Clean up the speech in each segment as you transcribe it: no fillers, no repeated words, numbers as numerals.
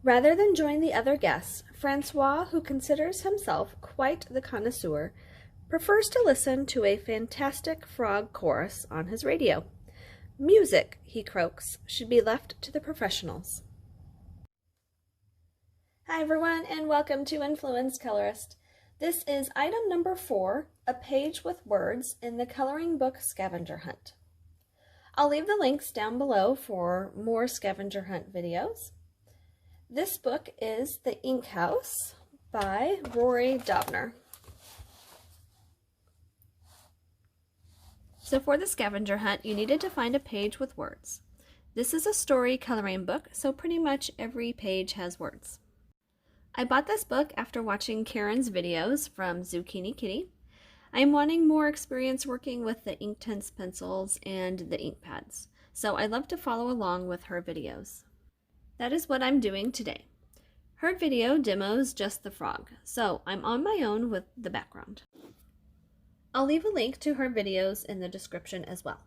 Rather than join the other guests, Francois, who considers himself quite the connoisseur, prefers to listen to a fantastic frog chorus on his radio. Music, he croaks, should be left to the professionals. Hi everyone, and welcome to Influenced Colorist. This is item number 4, a page with words in the coloring book Scavenger Hunt. I'll leave the links down below for more scavenger hunt videos. This book is The Ink House by Rory Dobner. So for the scavenger hunt, you needed to find a page with words. This is a story coloring book, so pretty much every page has words. I bought this book after watching Karen's videos from ZucchiniKitty. I'm wanting more experience working with the Inktense pencils and the ink pads, so I love to follow along with her videos. That is what I'm doing today. Her video demos just the frog, so I'm on my own with the background. I'll leave a link to her videos in the description as well.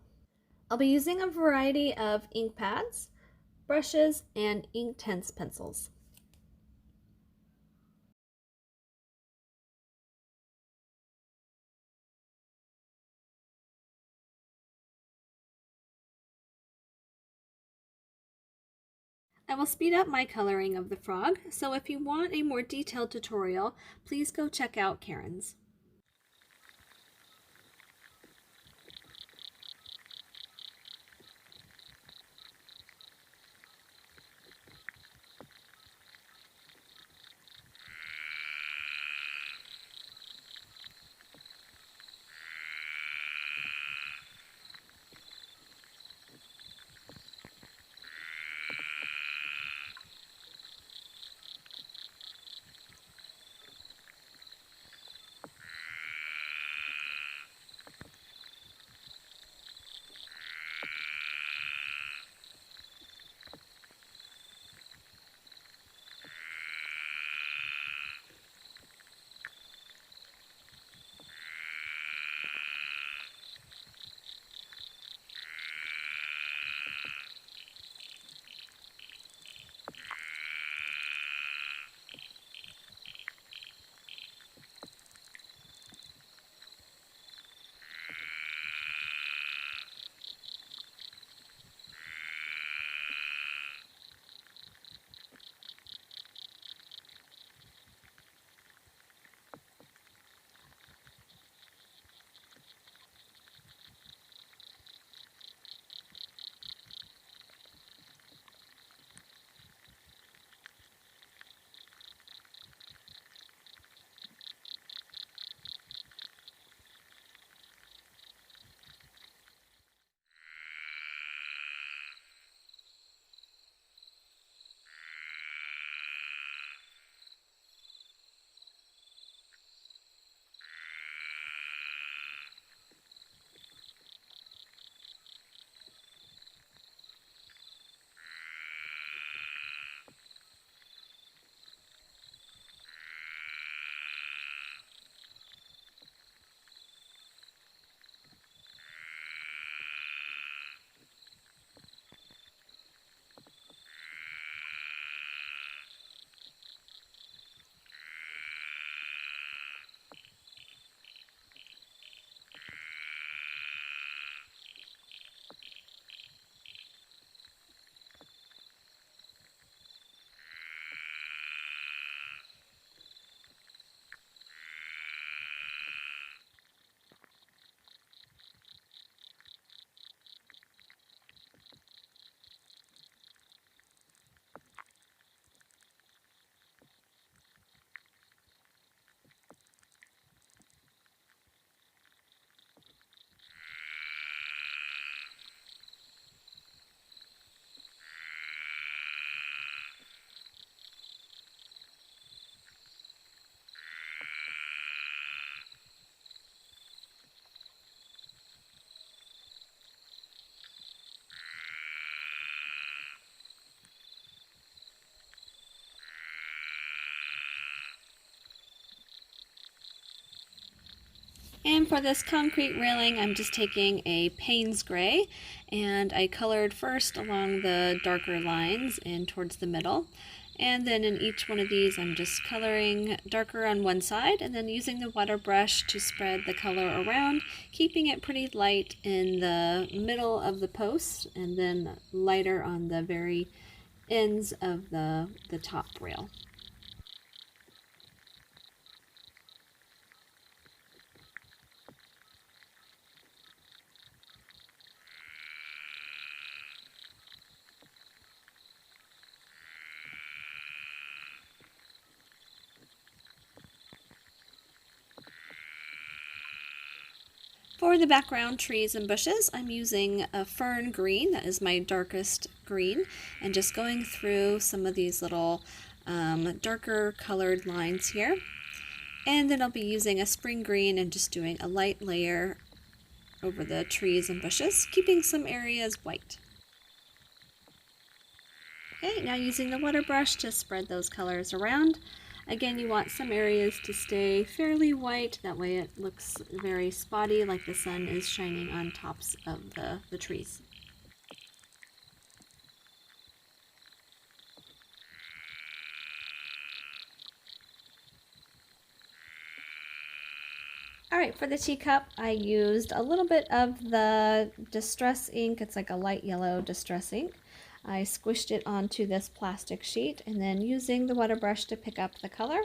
I'll be using a variety of ink pads, brushes, and Inktense pencils. I will speed up my coloring of the frog, so if you want a more detailed tutorial, please go check out Karen's. And for this concrete railing, I'm just taking a Payne's Gray, and I colored first along the darker lines and towards the middle. And then in each one of these, I'm just coloring darker on one side and then using the water brush to spread the color around, keeping it pretty light in the middle of the post and then lighter on the very ends of the top rail. For the background trees and bushes, I'm using a fern green, that is my darkest green, and just going through some of these little darker colored lines here. And then I'll be using a spring green and just doing a light layer over the trees and bushes, keeping some areas white. Okay, now using the water brush to spread those colors around. Again, you want some areas to stay fairly white, that way it looks very spotty, like the sun is shining on tops of the trees. Alright, for the teacup, I used a little bit of the distress ink. It's like a light yellow distress ink. I squished it onto this plastic sheet and then using the water brush to pick up the color,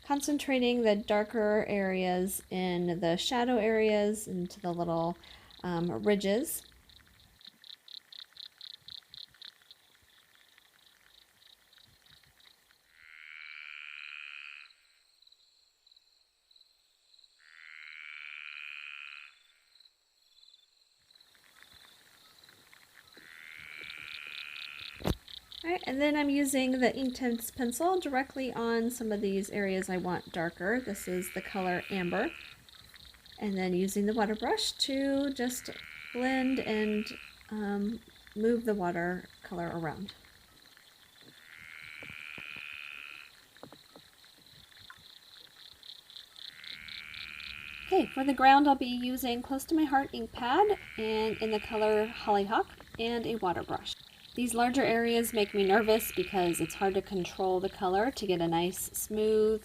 concentrating the darker areas in the shadow areas into the little ridges. Alright, and then I'm using the Inktense pencil directly on some of these areas I want darker. This is the color Amber. And then using the water brush to just blend and move the watercolor around. Okay, for the ground I'll be using Close to My Heart ink pad and in the color Hollyhock and a water brush. These larger areas make me nervous because it's hard to control the color to get a nice smooth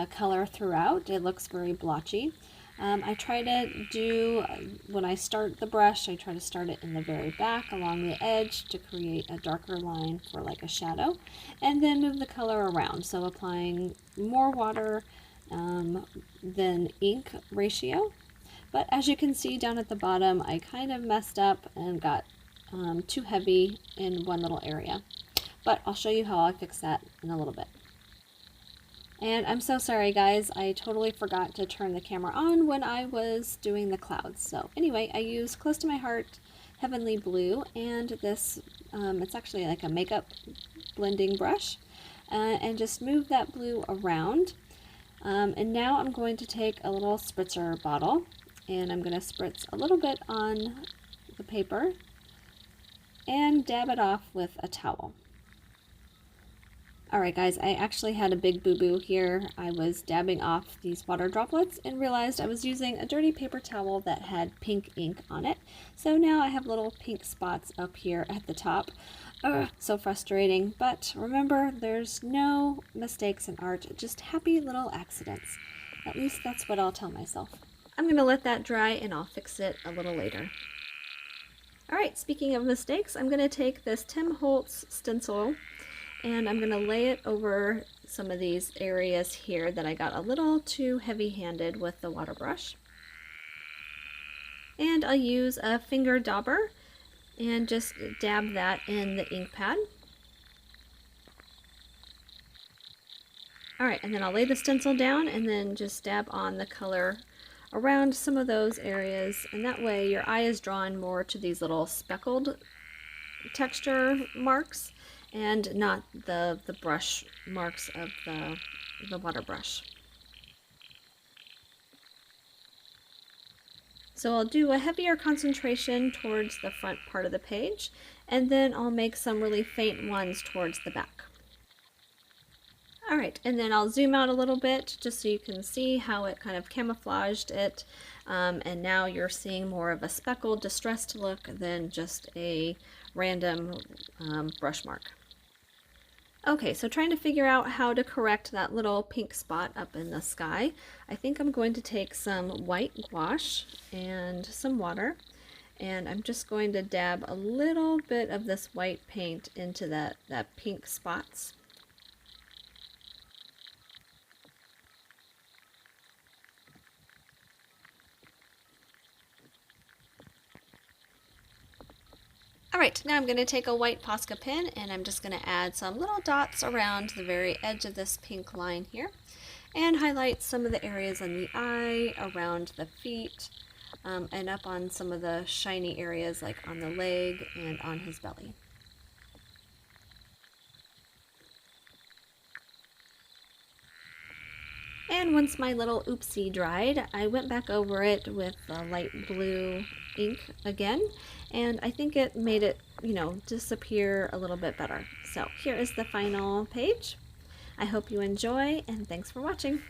color throughout. It looks very blotchy. I try to do, when I start the brush, I try to start it in the very back along the edge to create a darker line for like a shadow, and then move the color around. So applying more water than ink ratio. But as you can see down at the bottom, I kind of messed up and got too heavy in one little area. But I'll show you how I fix that in a little bit. And I'm so sorry guys, I totally forgot to turn the camera on when I was doing the clouds. So anyway, I used Close to My Heart Heavenly Blue and this, it's actually like a makeup blending brush, and just move that blue around. And now I'm going to take a little spritzer bottle and I'm going to spritz a little bit on the paper and dab it off with a towel. Alright guys, I actually had a big boo-boo here. I was dabbing off these water droplets and realized I was using a dirty paper towel that had pink ink on it. So now I have little pink spots up here at the top. Ugh, so frustrating. But remember, there's no mistakes in art, just happy little accidents. At least that's what I'll tell myself. I'm going to let that dry and I'll fix it a little later. Alright, speaking of mistakes, I'm going to take this Tim Holtz stencil and I'm going to lay it over some of these areas here that I got a little too heavy-handed with the water brush. And I'll use a finger dauber and just dab that in the ink pad. Alright, and then I'll lay the stencil down and then just dab on the color around some of those areas, and that way your eye is drawn more to these little speckled texture marks and not the brush marks of the water brush. So I'll do a heavier concentration towards the front part of the page, and then I'll make some really faint ones towards the back. Alright, and then I'll zoom out a little bit just so you can see how it kind of camouflaged it, and now you're seeing more of a speckled, distressed look than just a random brush mark. Okay, so trying to figure out how to correct that little pink spot up in the sky. I think I'm going to take some white gouache and some water, and I'm just going to dab a little bit of this white paint into that pink spots. Alright, now I'm going to take a white Posca pen and I'm just going to add some little dots around the very edge of this pink line here and highlight some of the areas on the eye, around the feet, and up on some of the shiny areas like on the leg and on his belly. And once my little oopsie dried, I went back over it with the light blue ink again, and I think it made it, disappear a little bit better. So here is the final page. I hope you enjoy, and thanks for watching.